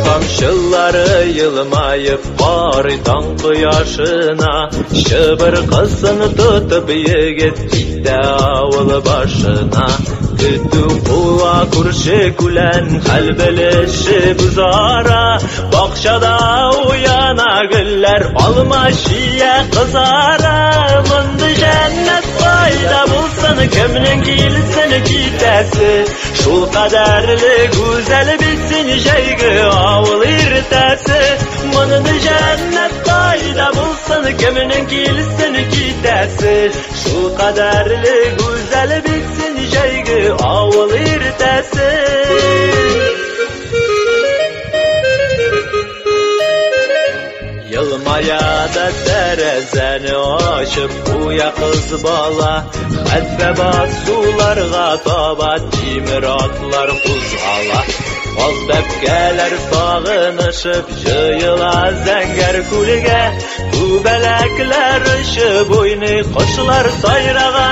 Kamşılları yılmayıp vardan koyaşına, şıbır kızını tutup yigit gitti avul başına. Kütü kuva kurşu kulen kalbeleşi buzara, bakşada uyana güller alma şiye kızara. Mındı cennet fayda bulsun kimnin gilsin gidesi, şu kaderli güzel bilsin şeygi avul irtesi. Mındı cennet fayda bulsun kimnin gilsin gidesi, şu kaderli güzel bilsin şeygi avul irtesi. Yılmaya da terezeni aşıp uya kız bala, Hədbə bas sularga tabat cimir atlar kuzgala. Az bəbkələr sağınışıp jıyıla zəngər kulüge, Kubələklər ışıb oyni koşular sayrağa.